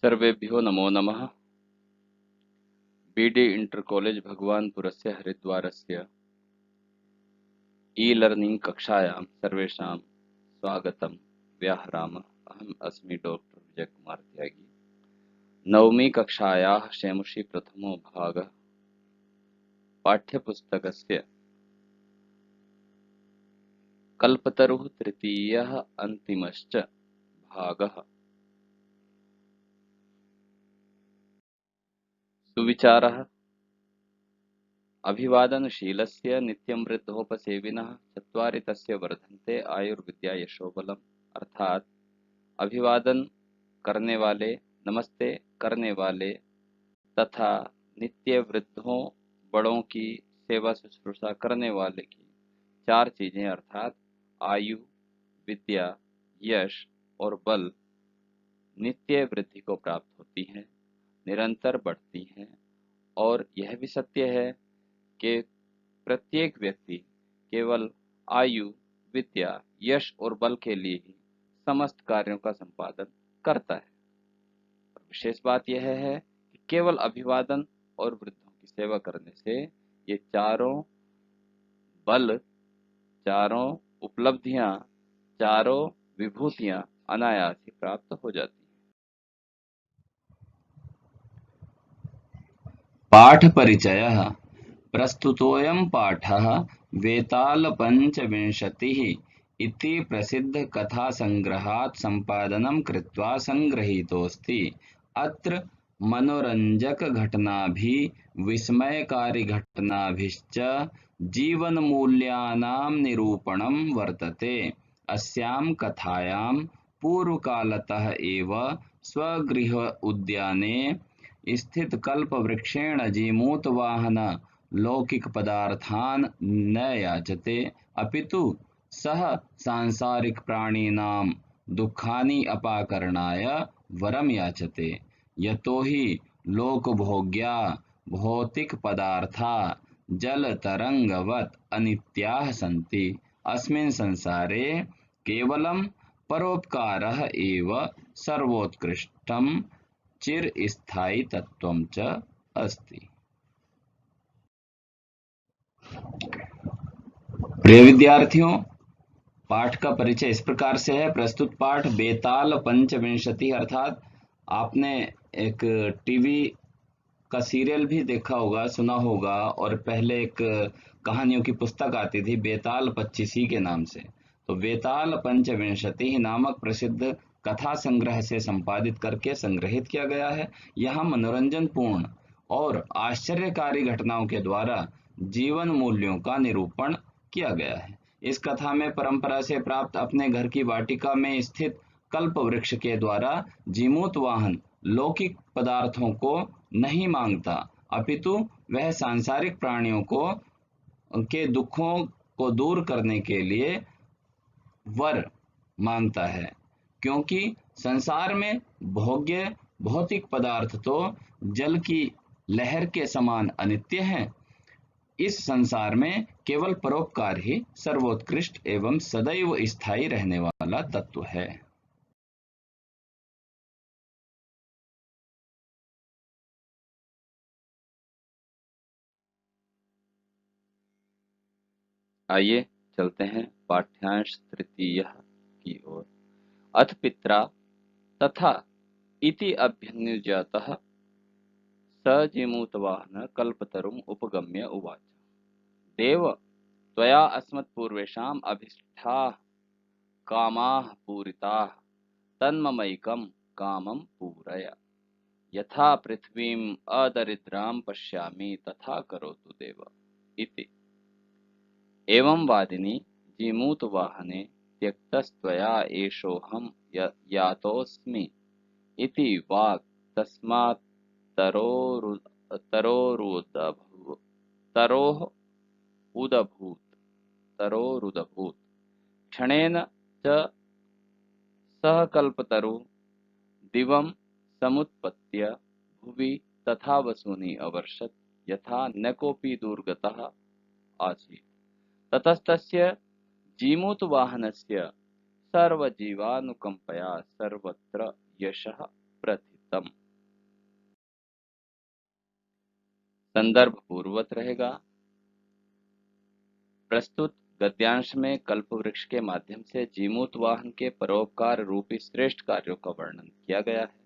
सर्वेभ्यो नमो नमः। BD inter college भगवानपुरस्य हरिद्वारस्य e-learning कक्षायां सर्वेषां स्वागतं व्याहरामः। अहम् अस्मि डॉक्टर विजयकुमार त्यागी। नवमी कक्षायाः शेमुषी प्रथमो भागः पाठ्यपुस्तकस्य कल्पतरुः तृतीयः अन्तिमश्च भागः। सुविचारः अभिवादनशीलस्य नित्यं वृद्धोपसेविनः चत्वारि तस्य वर्धन्ते आयुर्विद्या यशोबलम्। अर्थात अभिवादन करने वाले, नमस्ते करने वाले तथा नित्य वृद्धों बड़ों की सेवा शुश्रूषा करने वाले की चार चीजें अर्थात आयु, विद्या, यश और बल नित्य वृद्धि को प्राप्त होती हैं, निरंतर बढ़ती हैं। और यह भी सत्य है कि प्रत्येक व्यक्ति केवल आयु, विद्या, यश और बल के लिए ही समस्त कार्यों का संपादन करता है। और विशेष बात यह है कि केवल अभिवादन और वृद्धों की सेवा करने से ये चारों बल, चारों उपलब्धियां, चारों विभूतियां अनायास ही प्राप्त हो जाती हैं। पाठ परिचयः प्रस्तुतोऽयं पाठः वेतालपञ्चविंशतिः इति प्रसिद्धकथासङ्ग्रहात् सम्पादनं कृत्वा सङ्गृहीतोऽस्ति। अत्र मनोरञ्जकघटनाभिः विस्मयकारिघटनाभिश्च जीवनमूल्यानां निरूपणं वर्तते। अस्यां कथायां पूर्वकालतः एव स्वगृह उद्याने स्थित कल्पवृक्षेण जीमूतवाहन लौकिक पदार्थान् न याचते, अपितु सः सांसारिक प्राणिनां दुःखानि अपाकरणाय वरं याचते। यतो हि लोकभोग्या भौतिक पदार्था जलतरङ्गवत् अनित्याः सन्ति। अस्मिन् संसारे केवलं परोपकारः एव सर्वोत्कृष्टं चिरस्थायी तत्वं च अस्ति। प्रिय विद्यार्थियों, पाठ का परिचय इस प्रकार से है। प्रस्तुत पाठ बेताल पंचविंशति, अर्थात आपने एक टीवी का सीरियल भी देखा होगा, सुना होगा, और पहले एक कहानियों की पुस्तक आती थी बेताल 25 के नाम से। तो बेताल पंचविंशति नामक प्रसिद्ध कथा संग्रह से संपादित करके संग्रहित किया गया है। यहाँ मनोरंजनपूर्ण और आश्चर्यकारी घटनाओं के द्वारा जीवन मूल्यों का निरूपण किया गया है। इस कथा में परंपरा से प्राप्त अपने घर की वाटिका में स्थित कल्प वृक्ष के द्वारा जीमूत वाहन लौकिक पदार्थों को नहीं मांगता, अपितु वह सांसारिक प्राणियों को के दुखों को दूर करने के लिए वर मांगता है। क्योंकि संसार में भोग्य भौतिक पदार्थ तो जल की लहर के समान अनित्य हैं। इस संसार में केवल परोपकार ही सर्वोत्कृष्ट एवं सदैव स्थायी रहने वाला तत्व है। आइए चलते हैं पाठ्यांश तृतीय की ओर। अथ पित्रा तथा इति अभ्यनुजातः स जीमूतवाहन कल्पतरुम् उपगम्य उवाच, देव त्वया अस्मत्पूर्वेषाम् अभीष्टाः कामाः पूरिताः, तन्ममैकं कामं पूरय। यथा पृथ्वीम् अदरिद्रां पश्यामि तथा करोतु देव इति। एवं वादिनी जीमूतवाहने त्यक्तस्त्वया एषोऽहं यातोऽस्मि इति वाक् तस्मात् तरोरुदभूत्। क्षणेन च सः कल्पतरुः दिवं समुत्पत्य भुवि तथा वसूनि अवर्षत्, यथा न कोऽपि दुर्गतः आसीत्। ततस्तस्य जीमूतवाहनस्य सर्वजीवानुकम्पया सर्वत्र यशः प्रथितः। उत्तम। संदर्भ पूर्ववत रहेगा। प्रस्तुत गद्यांश में कल्पवृक्ष के माध्यम से जीमूत वाहन के परोपकार रूपी श्रेष्ठ कार्यों का वर्णन किया गया है।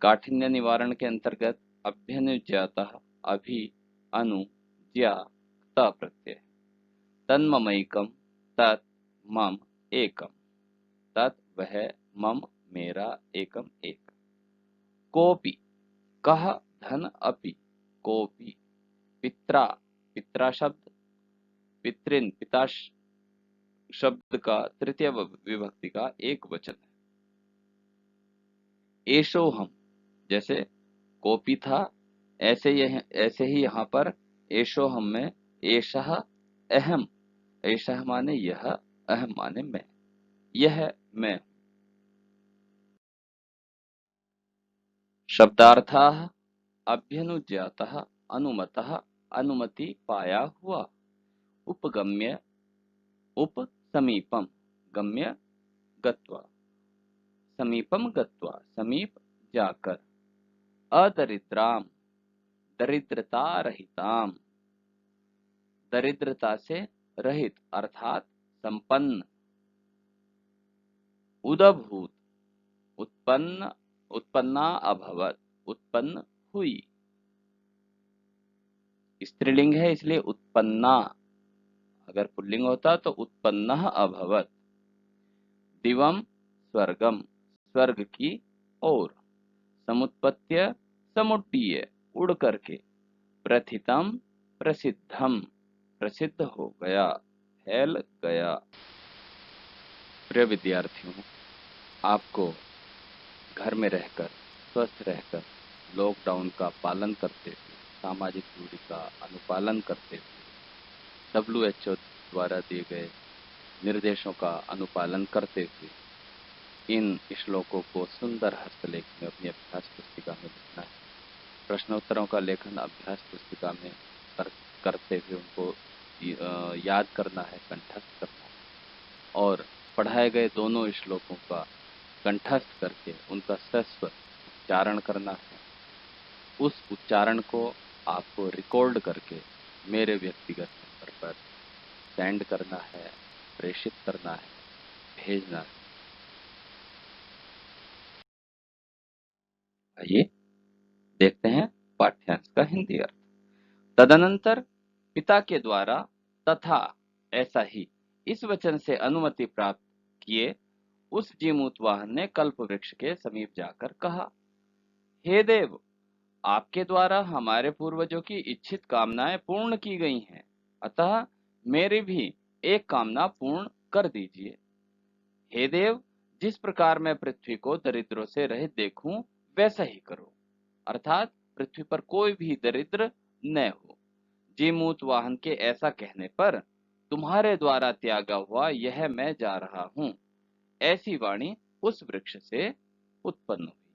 काठिन्य निवारण के अंतर्गत अभ्यनुज्ञातः अभि अनु ज्या क्त प्रत्यय तन्ममैकम तत् मम एकम तत् वह मम मेरा एकम एक। कोपि कह धन अपि कोपि पित्रा पित्रा शब्द पितृन पिता शब्द का तृतीय विभक्ति का एक वचन है। एशो हम जैसे कोपी था ऐसे ही यहाँ पर एशो हम में एशः अहम, एशः माने यह, अहम माने मैं, यह मैं। शब्दार्थाः अभ्यनुज्ञातः अनुमतः अनुमति पाया हुआ। उपगम्य उप समीपम गम्य गत्वा समीपम गत्वा समीप जाकर। अदरिद्राम दरिद्रता रहिताम दरिद्रता से रहित अर्थात संपन्न। उदभूत उत्पन्न उत्पन्ना अभवत उत्पन्न हुई। स्त्रीलिंग है इसलिए उत्पन्ना, अगर पुल्लिंग होता तो उत्पन्नः अभवत। दिवम स्वर्गम स्वर्ग की ओर। समुत्पत्य समुड्डीय उड़ करके। प्रथितम प्रसिद्धम प्रसिद्ध हो गया, फैल गया। प्रिय विद्यार्थियों, आपको घर में रहकर स्वस्थ रहकर लॉकडाउन का पालन करते हुए सामाजिक दूरी का अनुपालन करते हुए WHO द्वारा दिए गए निर्देशों का अनुपालन करते हुए इन श्लोकों को सुंदर हस्तलेख में अपनी अभ्यास पुस्तिका में लिखना है। प्रश्नोत्तरों का लेखन अभ्यास पुस्तिका में करते हुए उनको याद करना है, कंठस्थ करना है और पढ़ाए गए दोनों श्लोकों का कंठस्थ करके उनका सस्वर उच्चारण करना है। उस उच्चारण को आपको रिकॉर्ड करके मेरे व्यक्तिगत नंबर पर सेंड करना है, प्रेषित करना है, भेजना है। आइए देखते हैं पाठ्यांश का हिंदी अर्थ। तदनंतर पिता के द्वारा तथा ऐसा ही इस वचन से अनुमति प्राप्त किए उस जीमूत वाहन ने कल्पवृक्ष के समीप जाकर कहा, हे देव, आपके द्वारा हमारे पूर्वजों की इच्छित कामनाएं पूर्ण की गई हैं, अतः मेरी भी एक कामना पूर्ण कर दीजिए। हे देव, जिस प्रकार मैं पृथ्वी को दरिद्रों से रहित देखूं वैसा ही करो, अर्थात पृथ्वी पर कोई भी दरिद्र न हो। जीमूत वाहन के ऐसा कहने पर तुम्हारे द्वारा त्यागा हुआ यह मैं जा रहा हूं, ऐसी वाणी उस वृक्ष से उत्पन्न हुई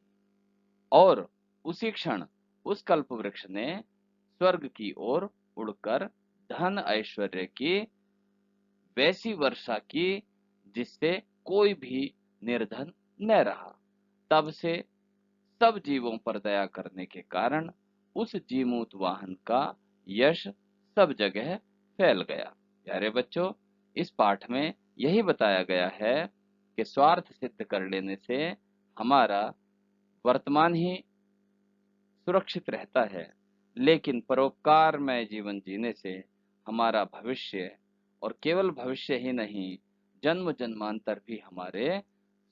और उसी क्षण उस कल्प वृक्ष ने स्वर्ग की ओर उड़कर धन ऐश्वर्य की वैसी वर्षा की जिससे कोई भी निर्धन न रहा। तब से सब जीवों पर दया करने के कारण उस जीमूत वाहन का यश सब जगह फैल गया। प्यारे बच्चों, इस पाठ में यही बताया गया है कि स्वार्थ सिद्ध कर लेने से हमारा वर्तमान ही सुरक्षित रहता है, लेकिन परोपकारमय जीवन जीने से हमारा भविष्य और केवल भविष्य ही नहीं जन्म जन्मांतर भी हमारे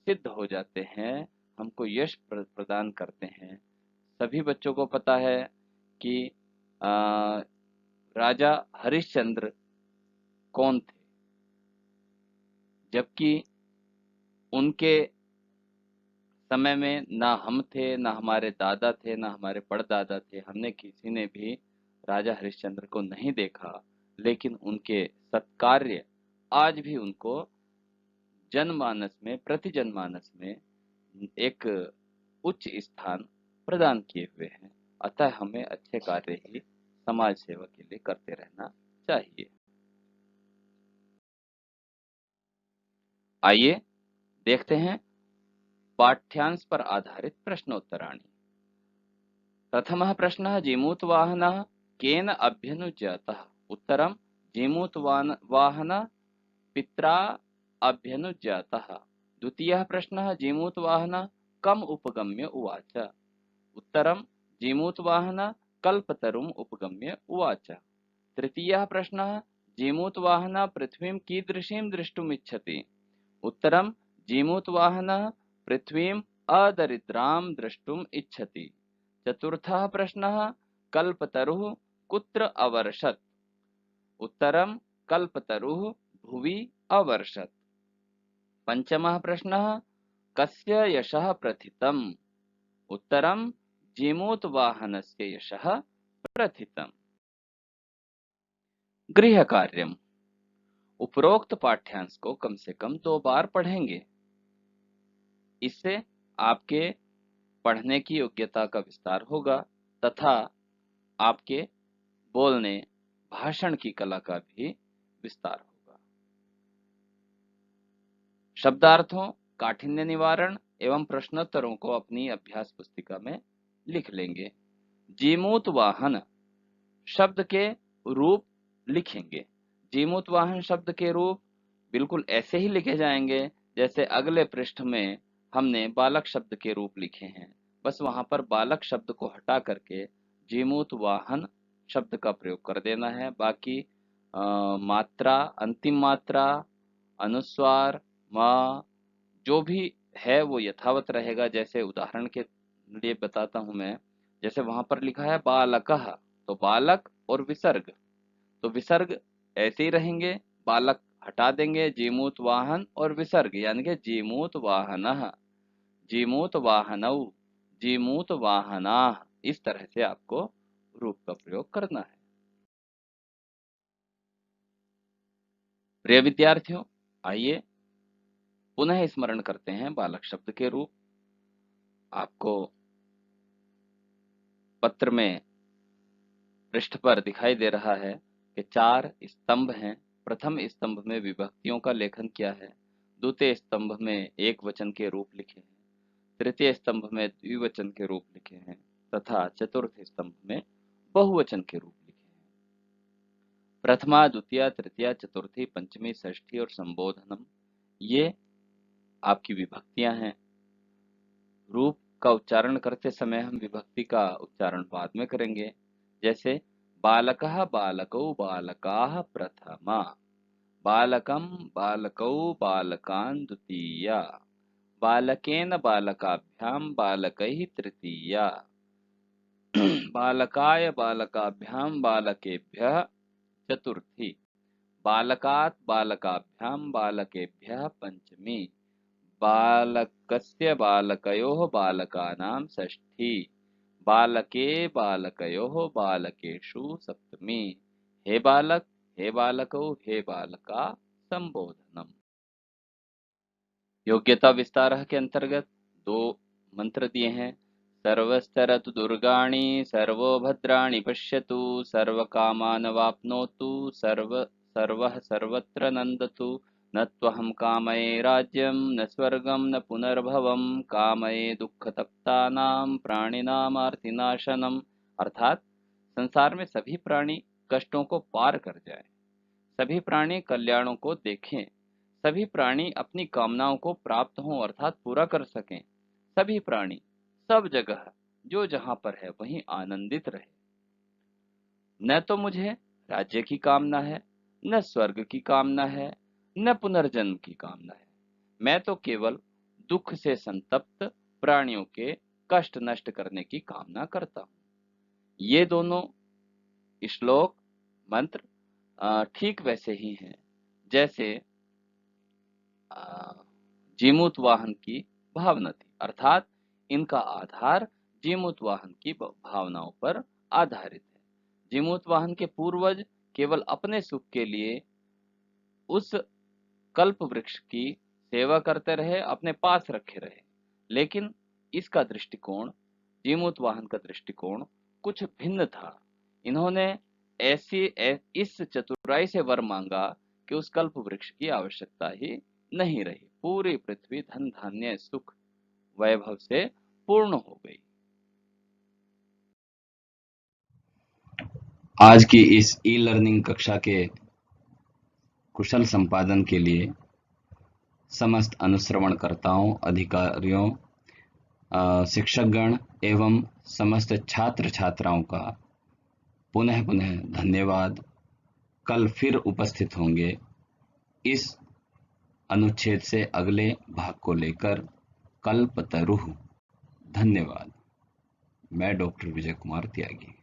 सिद्ध हो जाते हैं, हमको यश प्रदान करते हैं। सभी बच्चों को पता है कि राजा हरिश्चंद्र कौन थे, जबकि उनके समय में ना हम थे, ना हमारे दादा थे, ना हमारे परदादा थे, हमने किसी ने भी राजा हरिश्चंद्र को नहीं देखा, लेकिन उनके सत्कार्य आज भी उनको जनमानस में, प्रति जनमानस में एक उच्च स्थान प्रदान किए हुए हैं। अतः हमें अच्छे कार्य ही समाज सेवा के लिए करते रहना चाहिए। आइए देखते हैं पाठ्यांश पर आधारित प्रश्नोत्तराणि। प्रथमः प्रश्नः जीमूतवाहनः केन अभ्यनुज्ञातः? उत्तरं जीमूतवाहनः पित्रा अभ्यनुज्ञातः। द्वितीयः प्रश्नः जीमूतवाहनः कम उपगम्य उवाच? उत्तरं जीमूतवाहनः कल्पतरुम् उपगम्य उवाच। तृतीयः प्रश्नः जीमूतवाहनः पृथ्वीं कीदृशीं द्रष्टुम् इच्छति? उत्तरं जीमूतवाहनः पृथ्वीम् अदरिद्रां द्रष्टुम् इच्छति। चतुर्थः प्रश्नः कल्पतरुः कुत्र अवर्षत्? उत्तरं कल्पतरुः भुवि अवर्षत्। पंचमः प्रश्नः कस्य यशः प्रथितम्? उत्तरं जीमूतवाहनस्य यशः प्रथितम्। गृह कार्यम्। उपरोक्त पाठ्यांश को कम से कम 2 बार पढ़ेंगे। इससे आपके पढ़ने की योग्यता का विस्तार होगा तथा आपके बोलने भाषण की कला का भी विस्तार होगा। शब्दार्थों, काठिन्य निवारण एवं प्रश्नोत्तरों को अपनी अभ्यास पुस्तिका में लिख लेंगे। जीमूतवाहन शब्द के रूप लिखेंगे। जीमूतवाहन शब्द के रूप बिल्कुल ऐसे ही लिखे जाएंगे जैसे अगले पृष्ठ में हमने बालक शब्द के रूप लिखे हैं। बस वहां पर बालक शब्द को हटा करके जीमूतवाहन शब्द का प्रयोग कर देना है। बाकी मात्रा, अंतिम मात्रा, अनुस्वार, माँ जो भी है वो यथावत रहेगा। जैसे उदाहरण के लिए बताता हूं मैं, जैसे वहां पर लिखा है बालकः, तो बालक और विसर्ग, तो विसर्ग ऐसे ही रहेंगे, बालक हटा देंगे, जीमूत वाहन और विसर्ग यानी कि जीमूत वाहनः, जीमूत वाहनौ, जीमूत वाहनाः, इस तरह से आपको रूप का प्रयोग करना है। प्रिय विद्यार्थियों, आइए पुनः स्मरण करते हैं बालक शब्द के रूप। आपको पत्र में पृष्ठ पर दिखाई दे रहा है कि 4 स्तंभ हैं। प्रथम स्तंभ में विभक्तियों का लेखन किया है, द्वितीय स्तंभ में एक वचन के रूप लिखे हैं, तृतीय स्तंभ में द्विवचन के रूप लिखे हैं तथा चतुर्थ स्तंभ में बहुवचन के रूप लिखे हैं। प्रथमा, द्वितीय, तृतीय, चतुर्थी, पंचमी, षष्ठी और संबोधनम, ये आपकी विभक्तियां हैं। रूप का उच्चारण करते समय हम विभक्ति का उच्चारण बाद में करेंगे। जैसे बालकः, बालकौ, बालकाः प्रथमा, बालकं, बालकौ, बालकान् द्वितीया, बालकेन, बालकाभ्यां, बालकैः तृतीया, बालकाय, बालकाभ्यां, बालकेभ्यः चतुर्थी, बालकात्, बालकाभ्यां, बालकेभ्यः पंचमी, बालकस्य, बालकयोः, बालकानां षष्ठी, बालके, बालकयोः, बालकेषु सप्तमी, हे बालक, हे बालकौ, हे बालका संबोधनम। योग्यता विस्तार के अंतर्गत 2 मंत्र दिए हैं। सर्वस्तरतु दुर्गाणि, सर्वो भद्राणि पश्यतु, सर्वकामान् वाप्नोतु, सर्वः सर्वत्र नन्दतु, न त्वहं कामये राज्यं, न स्वर्गं, न पुनर्भवं, कामये दुःखतप्तानां प्राणिनामार्तिनाशनम। अर्थात संसार में सभी प्राणी कष्टों को पार कर जाएं, सभी प्राणी कल्याणों को देखें, सभी प्राणी अपनी कामनाओं को प्राप्त हों अर्थात पूरा कर सकें, सभी प्राणी सब जगह जो जहां पर है वहीं आनंदित रहे। न तो मुझे राज्य की कामना है, न स्वर्ग की कामना है, न पुनर्जन्म की कामना है। मैं तो केवल दुख से संतप्त प्राणियों के कष्ट नष्ट करने की कामना करता हूं। ये दोनों श्लोक मंत्र ठीक वैसे ही हैं जैसे जीमूत वाहन की भावना थी, अर्थात इनका आधार जीमूत वाहन की भावनाओं पर आधारित है। जीमूत वाहन के पूर्वज केवल अपने सुख के लिए उस कल्प वृक्ष की सेवा करते रहे, अपने पास रखे रहे, लेकिन इसका दृष्टिकोण, जीमूत वाहन का दृष्टिकोण कुछ भिन्न था। इन्होंने इस चतुराई से वर मांगा कि उस कल्प वृक्ष की आवश्यकता ही नहीं रही। पूरी पृथ्वी धन धान्य सुख वैभव से पूर्ण हो गई। आज की इस ई लर्निंग कक्षा के कुशल संपादन के लिए समस्त अनुश्रवणकर्ताओं, अधिकारियों, शिक्षकगण एवं समस्त छात्र छात्राओं का पुनः पुनः धन्यवाद। कल फिर उपस्थित होंगे इस अनुच्छेद से अगले भाग को लेकर। कल्पतरुः। धन्यवाद। मैं डॉक्टर विजय कुमार त्यागी।